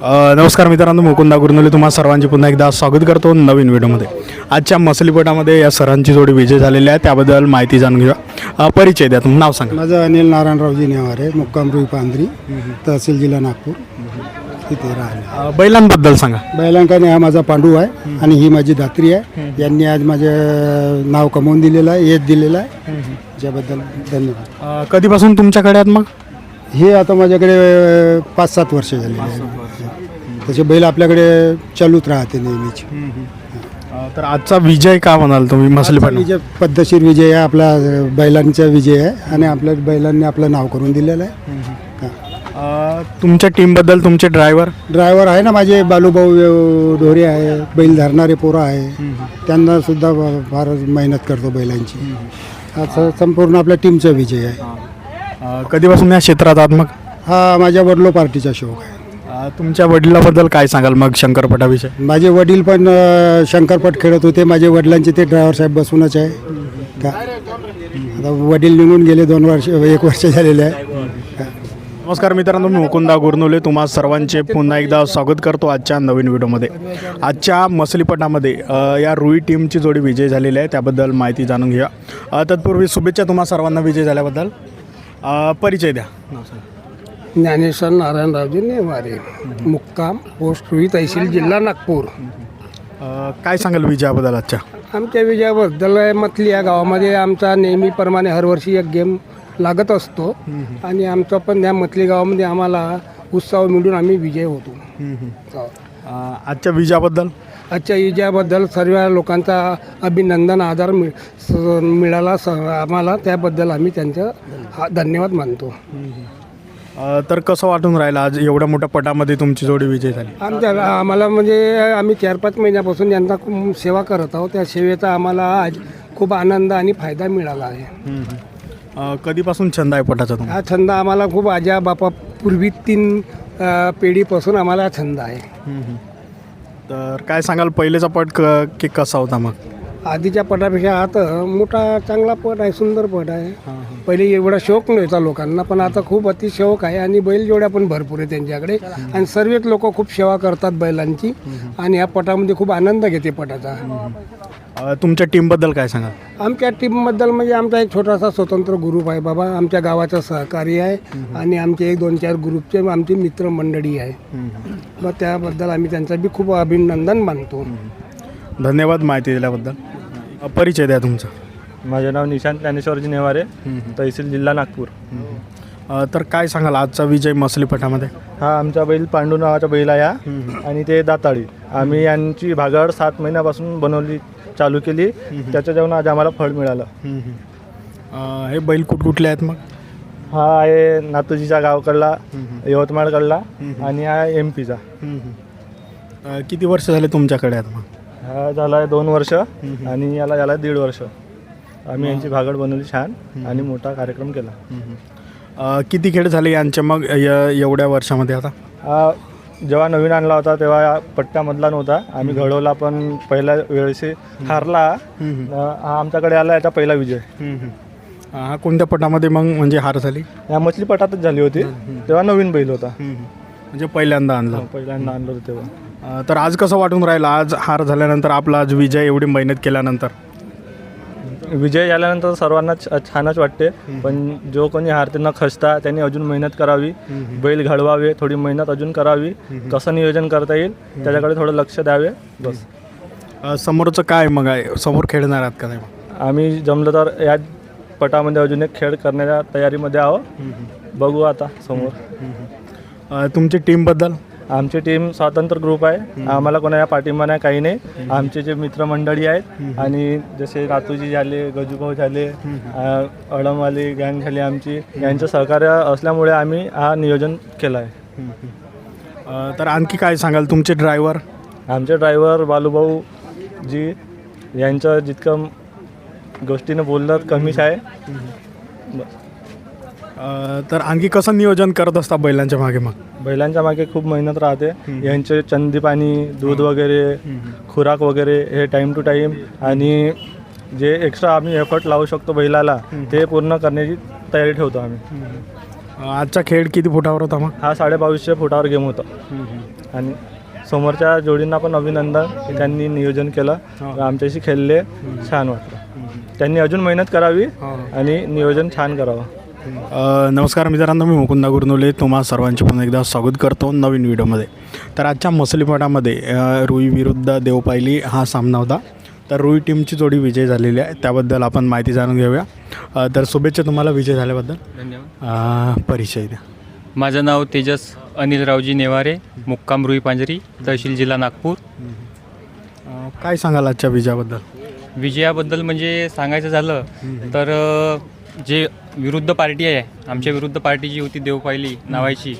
नमस्कार मित्रांनो, मुकुंदा गुरनुले तुम्हा सर्वांचे पुन्हा एकदा स्वागत करतो नवीन व्हिडिओमध्ये. आजच्या मसलीपटामध्ये या सरांची जोडी विजय झालेली आहे, त्याबद्दल माहिती जाणून घेऊया. परिचय द्या, तुमचं नाव सांगा. माझं अनिल नारायणरावजी नेवारे, मुक्काम रुई पांढरी, तहसील जिल्हा नागपूर, तिथे राहिले. बैलांबद्दल सांगा. बैलांकाने हा माझा पांडू आहे आणि ही माझी दात्री आहे. यांनी आज माझे नाव कमवून दिलेलं आहे, येत दिलेलं आहे, ज्याबद्दल धन्यवाद. कधीपासून तुमच्याकडे आहेत मग? हे आता माझ्याकडे 5-7 वर्ष झालेली आहे. तसे बैल आपल्याकडे चालूच राहते नेहमीच. तर आजचा विजय का म्हणाल तुम्ही? मसलीपट विजय पद्धतशीर विजय आहे, आपला बैलांचा विजय आहे आणि आपल्या बैलांनी आपलं नाव करून दिलेलं आहे. तुमच्या टीमबद्दल तुमचे ड्रायव्हर आहे ना माझे, बालूभाऊ ढोरे आहे, बैल धरणारे पोरं आहे, त्यांना सुद्धा फार मेहनत करतो बैलांची. हा संपूर्ण आपल्या टीमचा विजय आहे. कधीपासून या क्षेत्रात आहात मग? हा माझ्या वडिलो पार्टीचा शौक आहे. तुमच्या वडिलाबद्दल काय सांगाल मग शंकरपटाविषयी? माझे वडील पण शंकरपट खेळत होते. माझे वडिलांचे ते ड्रायव्हर साहेब बसूनच आहे का. आता वडील निघून गेले 1 वर्ष झालेले आहे. नमस्कार मित्रांनो, मी मुकुंदा गुरनुले तुम्हा सर्वांचे पुन्हा एकदा स्वागत करतो आजच्या नवीन व्हिडिओमध्ये. आजच्या मसलीपटामध्ये या रुई टीमची जोडी विजय झालेली आहे, त्याबद्दल माहिती जाणून घ्या. तत्पूर्वी शुभेच्छा तुम्हा सर्वांना विजय झाल्याबद्दल. परिचय द्या. ज्ञानेश्वर नारायणरावजी नेवारे, मुक्काम पोस्ट रुई, तहसील जिल्हा नागपूर. काय सांगाल विजयाबद्दल आजच्या? आमच्या विजयाबद्दल मथली या गावामध्ये आमचा नेहमीप्रमाणे हरवर्षी एक गेम लागत असतो आणि आमचा पण या मथली गावामध्ये आम्हाला उत्साह मिळून आम्ही विजय होतो. आजच्या विजयाबद्दल? आजच्या विजयाबद्दल सर्व लोकांचा अभिनंदन, आदर मिळाला आम्हाला, त्याबद्दल आम्ही त्यांचा धन्यवाद मानतो. तर कसं वाटून राहिलं आज एवढ्या मोठ्या पटामध्ये तुमची जोडी विजय झाली? आम्हाला म्हणजे आम्ही 4-5 महिन्यापासून यांचा खूप सेवा करत आहोत. त्या सेवेचा आम्हाला आज खूप आनंद आणि फायदा मिळाला आहे. कधीपासून छंद आहे पटाचा तुम्हाला? हा छंद आम्हाला खूप आजा बापा पूर्वी 3 पिढीपासून आम्हाला छंद आहे. तर काय सांगाल पहिलेचा पट की कसा होता मग? आधीच्या पटापेक्षा आता मोठा चांगला पट आहे, सुंदर पट आहे. पहिले एवढा शौक नव्हता लोकांना, पण आता खूप अति शौक आहे आणि बैलजोड्या पण भरपूर आहे त्यांच्याकडे आणि सर्वच लोक खूप सेवा करतात बैलांची आणि या पटामध्ये खूप आनंद घेते पटाचा. तुमच्या टीमबद्दल काय सांगाल? आमच्या टीमबद्दल म्हणजे आमचा एक छोटासा स्वतंत्र ग्रुप आहे बाबा, आमच्या गावाचा सहकारी आहे आणि आमचे 1-2-4 ग्रुपचे आमची मित्रमंडळी आहे. मग त्याबद्दल आम्ही त्यांचं बी खूप अभिनंदन मानतो. धन्यवाद माहिती दिल्याबद्दल. परिचय द्या तुमचा. माझं नाव निशांत ज्ञानेश्वरजी नेवारे, तहसील जिल्हा नागपूर. तर काय सांगाल आजचा विजय मसलीपटामध्ये? हा आमचा बैल पांडू नावाचा बैल आहे आणि ते दाताळी. आम्ही यांची भागड 7 महिन्यापासून बनवली चालू केली, त्याच्या जेवण आज आम्हाला फळ मिळालं. हे बैल कुठले आहेत मग? हा आहे नातूजीच्या गावकडला, यवतमाळकडला आणि हा MP चा. किती वर्ष झाले तुमच्याकडे आहेत मग? हा झाला आहे 2 वर्ष आणि याला झाला 1.5 वर्ष. आम्ही यांची भागड बनवली छान आणि मोठा कार्यक्रम केला. किती खेळ झाले यांचे मग एवढ्या वर्षामध्ये? आता जेव्हा नवीन आणला होता तेव्हा पट्ट्यामधला नव्हता, आम्ही घडवला पण पहिल्या वेळेस हारला. हा आमच्याकडे आला याचा पहिला विजय. हा कोणत्या पटामध्ये मग म्हणजे हार झाली? या मछली पटातच झाली होती, तेव्हा नवीन बैल होता, म्हणजे पहिल्यांदा आणलं आणलं होतं तेव्हा. तर आज कसं वाटून राहिलं आज हार झाल्यानंतर आपला आज विजय एवढी मेहनत केल्यानंतर? विजय झाल्यानंतर सर्वांना छानच वाटते, पण जो कोणी हारते न खचता त्यांनी अजून मेहनत करावी, बैल घडवावे, थोडी मेहनत अजून करावी, कसं नियोजन करता येईल त्याच्याकडे थोडं लक्ष द्यावे बस. समोरचं काय मग आहे? समोर खेळणार आहात का नाही? आम्ही जमलं तर या पटामध्ये अजून एक खेळ करण्याच्या तयारीमध्ये आहोत, बघू आता समोर. तुमची टीमबद्दल? आमची टीम स्वतंत्र ग्रुप आहे, आम्हाला कोणाच्या पाठिंबा नाही, काही नाही. आमचे जे मित्रमंडळी आहेत आणि जसे रातूजी झाले, गजूभाऊ झाले, अडमवाली गँग झाली आमची, यांचं सहकार्य असल्यामुळे आम्ही हा नियोजन केलं आहे. तर आणखी काय सांगाल? तुमचे ड्रायव्हर? आमचे ड्रायव्हर बालूभाऊ जी, यांचं जितकं गोष्टीनं बोललं कमीच आहे. तर आणखी कसं नियोजन करत असता बैलांच्या मागे? मग बैलांच्या मागे खूप मेहनत राहते. यांचे चंदी पाणी, दूध वगैरे, खुराक वगैरे हे टाईम टू टाईम आणि जे एक्स्ट्रा आम्ही एफर्ट लावू शकतो बैलाला ते पूर्ण करण्याची तयारी ठेवतो आम्ही. आजचा खेळ किती फुटावर होता मग? हा 2250 फुटावर गेम होता आणि समोरच्या जोडींना पण अभिनंदन की त्यांनी नियोजन केलं व आमच्याशी खेळले. छान वाटलं. त्यांनी अजून मेहनत करावी आणि नियोजन छान करावं. नमस्कार मित्रांनो, मी मुकुंदा गुरनुले तुम्हा सर्वांचे पुन्हा एकदा स्वागत करतो नवीन व्हिडिओमध्ये. तर आजच्या मसलीपटामध्ये रुई विरुद्ध देवपायली हा सामना होता. तर रुई टीमची जोडी विजय झालेली आहे, त्याबद्दल आपण माहिती जाणून घेऊया. तर शुभेच्छा तुम्हाला विजय झाल्याबद्दल. धन्यवाद. परिचय द्या. माझं नाव तेजस अनिलरावजी नेवारे, मुक्काम रुई पांजरी, तहसील जिल्हा नागपूर. काय सांगाल आजच्या विजयाबद्दल? विजयाबद्दल म्हणजे सांगायचं झालं तर जे विरुद्ध पार्टी आहे, आमच्या विरुद्ध पार्टी जी होती देवपायली नावाची,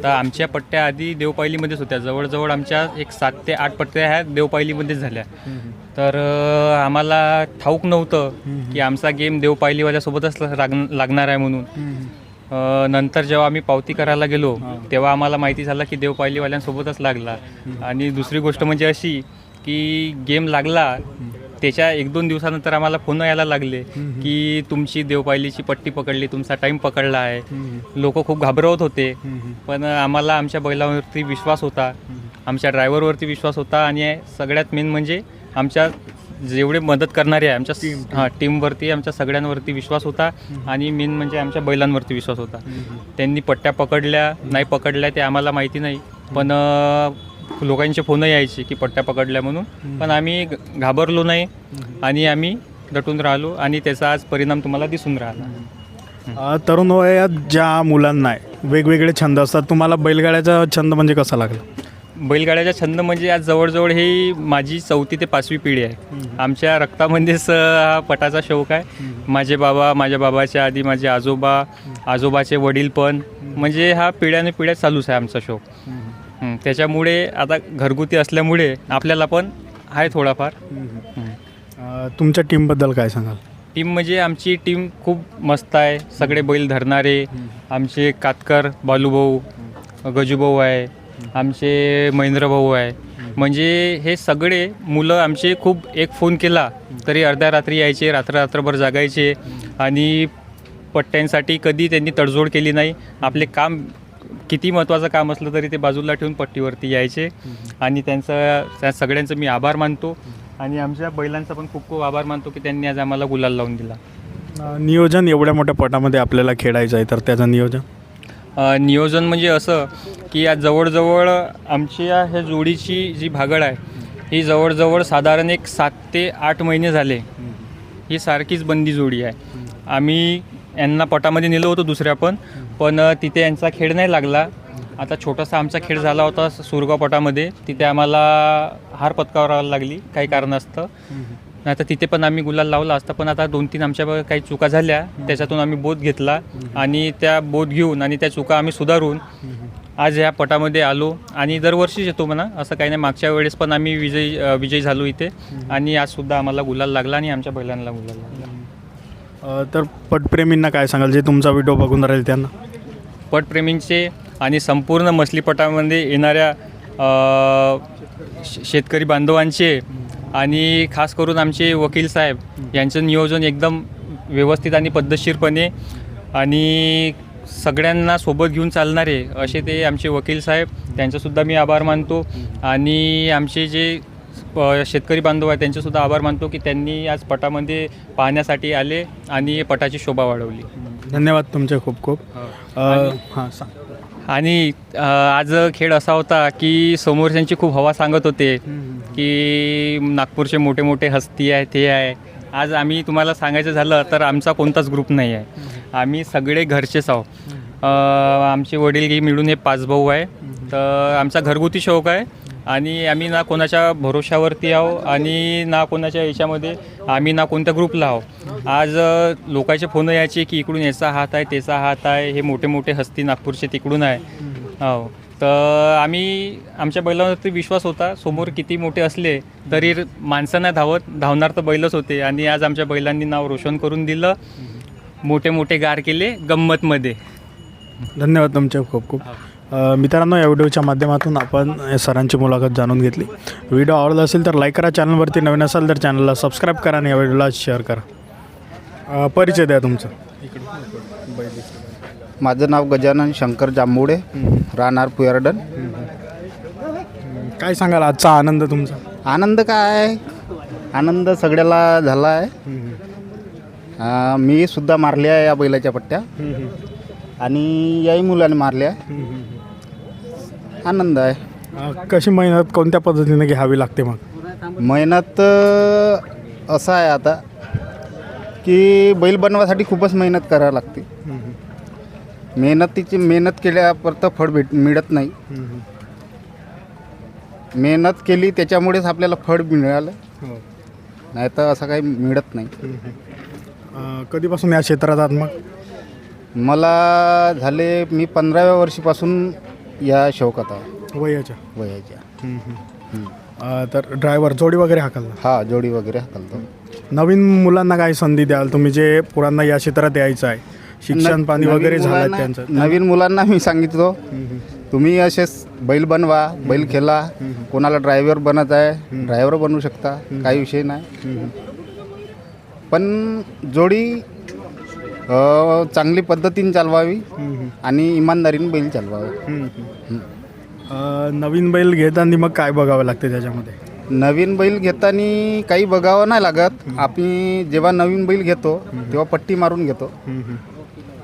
तर आमच्या पट्ट्या आधी देवपायलीमध्येच होत्या. जवळजवळ आमच्या एक 7 ते 8 पट्ट्या ह्या देवपायलीमध्येच झाल्या. तर आम्हाला ठाऊक नव्हतं की आमचा गेम देवपायलीवाल्यासोबतच लागणार आहे म्हणून. नंतर जेव्हा आम्ही पावती करायला गेलो तेव्हा आम्हाला माहिती झालं की देवपायलीवाल्यांसोबतच लागला. आणि दुसरी गोष्ट म्हणजे अशी की गेम लागला त्याच्या 1-2 दिवसानंतर आम्हाला फोन यायला लागले की तुमची देवपायलीची पट्टी पकडली, तुमचा टाईम पकडला आहे. लोक खूप घाबरवत होते, पण आम्हाला आमच्या बैलावरती विश्वास होता, आमच्या ड्रायव्हरवरती विश्वास होता आणि सगळ्यात मेन म्हणजे आमच्या जेवढे मदत करणारे आहे आमच्या टीमवरती, आमच्या सगळ्यांवरती विश्वास होता. आणि मेन म्हणजे आमच्या बैलांवरती विश्वास होता. त्यांनी पट्ट्या पकडल्या नाही पकडल्या ते आम्हाला माहिती नाही, पण लोकांचे फोन यायचे की पट्ट्या पकडल्या म्हणून. पण आम्ही घाबरलो नाही आणि आम्ही दटून राहिलो आणि त्याचा आज परिणाम तुम्हाला दिसून राहिला. तरुण वयात ज्या मुलांना आहे वेगवेगळे छंद असतात, तुम्हाला बैलगाड्याचा छंद म्हणजे कसा लागला? बैलगाड्याचा छंद म्हणजे आज जवळजवळ ही माझी 4थी ते 5वी पिढी आहे. आमच्या रक्तामध्येच हा पटाचा शौक आहे. माझे बाबा, माझ्या बाबाच्या आधी माझे आजोबा, आजोबाचे वडील पण, म्हणजे हा पिढ्याने पिढ्या चालूच आहे आमचा शौक. त्याच्यामुळे आता घरगुती असल्यामुळे आपल्याला पण आहे थोडाफार. तुमच्या टीमबद्दल काय सांगाल? टीम म्हणजे आमची टीम खूप मस्त आहे. सगळे बैल धरणारे आमचे कातकर बालूभाऊ, गजूभाऊ आहे, आमचे महेंद्र भाऊ आहे. म्हणजे हे सगळे मुलं आमचे खूप, एक फोन केला तरी अर्ध्या रात्री यायचे, रात्रभर जागायचे आणि पट्ट्यांसाठी कधी त्यांनी तडजोड केली नाही. आपले काम किती महत्त्वाचं काम असलं तरी ते बाजूला ठेवून पट्टीवरती यायचे आणि त्या सगळ्यांचं मी आभार मानतो. आणि आमच्या बैलांचा पण खूप खूप आभार मानतो की त्यांनी आज आम्हाला गुलाल लावून दिला. नियोजन एवढ्या मोठ्या पटामध्ये आपल्याला खेळायचं आहे, तर त्याचं नियोजन म्हणजे असं की आज जवळजवळ आमच्या ह्या जोडीची जी भागड आहे ही जवळजवळ साधारण एक 7 ते 8 महिने झाले. ही सारखीच बंदी जोडी आहे. आम्ही यांना पटामध्ये नेलं होतं दुसऱ्या पण तिथे यांचा खेळ नाही लागला. आता छोटासा आमचा खेळ झाला होता सुरगाव पटामध्ये, तिथे आम्हाला हार पत्करावी लागली काही कारणास्तव. नाही तर तिथे पण आम्ही गुलाल लावला असता, पण आता 2-3 आमच्या काही चुका झाल्या, त्याच्यातून आम्ही बोध घेतला आणि त्या बोध घेऊन आणि त्या चुका आम्ही सुधारून आज ह्या पटामध्ये आलो. आणि दरवर्षीच येतो म्हणा, असं काही नाही. मागच्या वेळेस पण आम्ही विजयी झालो इथे आणि आजसुद्धा आम्हाला गुलाल लागला आणि आमच्या बैलांना गुलाल लागला. तर पटप्रेमींना काय सांगाल जे तुमचा व्हिडिओ बघून राहिले त्यांना? पटप्रेमींचे आणि संपूर्ण मछलीपटामध्ये येणाऱ्या शेतकरी बांधवांचे आणि खास करून आमचे वकील साहेब यांचं नियोजन एकदम व्यवस्थित आणि पद्धतशीरपणे आणि सगळ्यांना सोबत घेऊन चालणारे असे ते आमचे वकील साहेब, त्यांचासुद्धा मी आभार मानतो. आणि आमचे जे शेतकरी बांधव आहेत त्यांचेसुद्धा आभार मानतो की त्यांनी आज पटामध्ये पाहण्यासाठी आले आणि पटाची शोभा वाढवली. धन्यवाद तुमचे खूप खूप. हां सांग. आणि आज खेळ असा होता की समोरच्यांची खूप हवा सांगत होते की नागपूरचे मोठे मोठे हस्ती आहे, ते आहे. आज आम्ही तुम्हाला सांगायचं झालं तर आमचा कोणताच ग्रुप नाही आहे. आम्ही सगळे घरचेच आहो. आमचे वडील मिळून हे 5 भाऊ आहे. तर आमचा घरगुती शौक आहे आणि आम्ही ना कोणाच्या भरोशावरती आहो आणि ना कोणाच्या याच्यामध्ये आम्ही ना कोणत्या ग्रुपला आहो. आज लोकांचे फोन यायचे की इकडून याचा हात आहे, त्याचा हात आहे, हे मोठे मोठे हस्ती नागपूरचे तिकडून आहे. हो, तर आम्ही आमच्या बैलांवरती विश्वास होता. समोर किती मोठे असले तरी माणसं नाही धावणार तर बैलच होते. आणि आज आमच्या बैलांनी नाव रोशन करून दिलं, मोठे मोठे गार केले गंमतमध्ये. धन्यवाद तुमचे खूप खूप. मित्रांनो, या व्हिडिओच्या माध्यमातून आपण सरांची मुलाखत जाणून घेतली. व्हिडिओ आवडला असेल तर लाईक करा, चॅनलवरती नवीन असाल तर चॅनलला सबस्क्राईब करा आणि या व्हिडिओला शेअर करा. परिचय द्या तुमचा. माझं नाव गजानन शंकर जांभुडे, राहणार पुयारडन. काय सांगाल आजचा आनंद तुमचा? आनंद काय, आनंद सगळ्याला झाला आहे. मी सुद्धा मारल्या आहे या बैलाच्या पट्ट्या आणि याही मुलाने मारल्या. आनंद आहे. कशी मेहनत कोणत्या पद्धतीने घ्यावी लागते मग? मेहनत असं आहे आता की बैल बनवासाठी खूपच मेहनत करावी लागते. मेहनत केल्यापर्यंत फळ मिळत नाही. मेहनत केली त्याच्यामुळेच आपल्याला फळ मिळालं, नाही तर असं काही मिळत नाही. कधीपासून या क्षेत्रात आहात मग? मला झाले, मी 15व्या वर्षीपासून या शौकात आहे वयाच्या. वयाच्या. तर ड्रायव्हर जोडी वगैरे हाकलला? हा, जोडी वगैरे हाकलतो. नवीन मुलांना काय संधी द्याल तुम्ही, जे पुरांना या क्षेत्रात यायचं आहे, शिक्षण पाणी वगैरे झालं त्यांचं? नवीन मुलांना मी सांगितलो, तुम्ही असेच बैल बनवा, बैल खेळा. कोणाला ड्रायव्हर बनत आहे, ड्रायव्हर बनवू शकता, काही विषय नाही. पण जोडी चांगली पद्धतीने चालवावी आणि इमानदारीने बैल चालवावे. नवीन बैल घेताना मग काय बघावं लागते त्याच्यामध्ये? नवीन बैल घेताना काही बघावं नाही लागत. आपण जेव्हा नवीन बैल घेतो तेव्हा पट्टी मारून घेतो,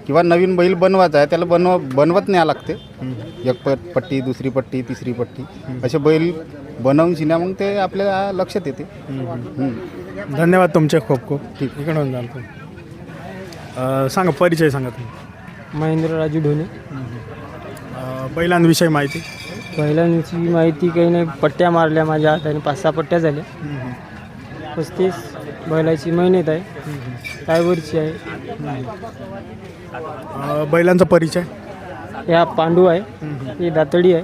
किंवा नवीन बैल बनवायचा आहे त्याला बनवत न्यावं लागते. एक पट्टी, दुसरी पट्टी, तिसरी पट्टी, असे बैल बनवून शिन्या मग ते आपल्याला लक्षात येते. धन्यवाद तुमचे खूप खूप. ठीक. इकडून जाल तुम्ही. सांगा, परिचय सांगा तुम्ही. महेंद्र राजू ढोणे. बैलांविषयी माहिती? पहिल्यांची माहिती काही नाही, पट्ट्या मारल्या माझ्या हाताने, 5-6 पट्ट्या झाल्या. 35 बैलाची मेहनत आहे, ड्रायव्हरची आहे. बैलांचा परिचय? ह्या पांडू आहे, ही दातडी आहे.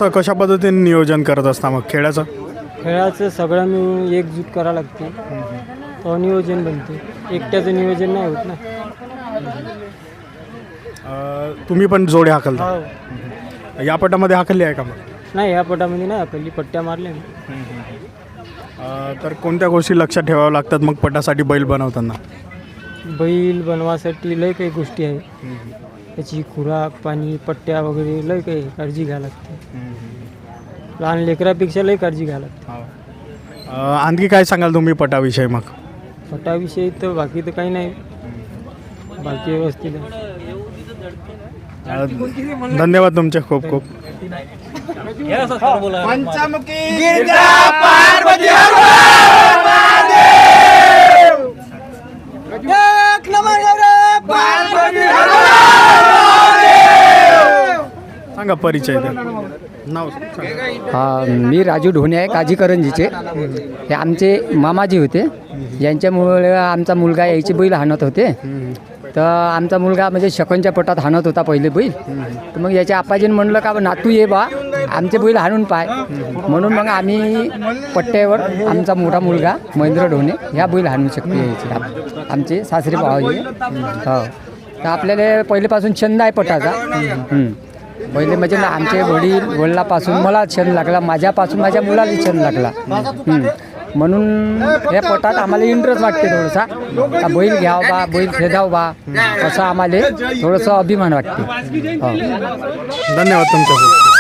कशा पद्धतीने नियोजन करत असता मग खेळाचं? खेळाचं सगळं मिळून एकजूट करावं लागते, तो नियोजन बनते. एकट्याचं नियोजन नाही होत ना. तुम्ही पण जोडी हाकलता? हो. या पटामध्ये हाकलली आहे का मग? नाही, ह्या पटामध्ये नाही पहिली पट्ट्या मारल्या मी. तर कोणत्या गोष्टी लक्षात ठेवाव्या लागतात मग पटासाठी बैल बनवताना? बैल बनवासाठी लय काही गोष्टी आहे, त्याची खुराक, पाणी, पट्ट्या वगैरे लय काही काळजी घ्यावी लागते. लहान लेकरापेक्षा लय काळजी घ्यावी लागते. आणखी काय सांगाल तुम्ही पटाविषयी मग? पटाविषयी तर बाकी तर काही नाही, बाकी व्यवस्थित आहे. धन्यवाद तुमचे खूप खूप. सांगा परिचय द्या. नाव सांगा. हा, मी राजू ढोणे आहे, काजी करंजीचे. हे आमचे मामाजी होते, यांच्यामुळे आमचा मुलगा यायचे बैल हाणत होते. तर आमचा मुलगा म्हणजे शकनच्या पटात हाणत होता पहिले बैल. तर मग याच्या आपाजीनं म्हणलं का नातू ये बा, आमचे बैल हाणून पाय. म्हणून मग आम्ही पट्ट्यावर आमचा मोठा मुलगा महेंद्र ढोणे ह्या बैल हाणू शकतो यायचे, आमचे सासरे भावाजी. हो, तर आपल्याला पहिलेपासून छंद आहे पटाचा. पहिले म्हणजे आमचे वडिलापासून मला छंद लागला, माझ्यापासून माझ्या मुलाला छंद लागला. म्हणून या पटात आम्हाला इंटरेस्ट वाटते थोडासा, का बैल घ्यावं बा, बैल खेळावं बा, असं आम्हाला थोडंसं अभिमान वाटते. हो. धन्यवाद तुमचा खूप.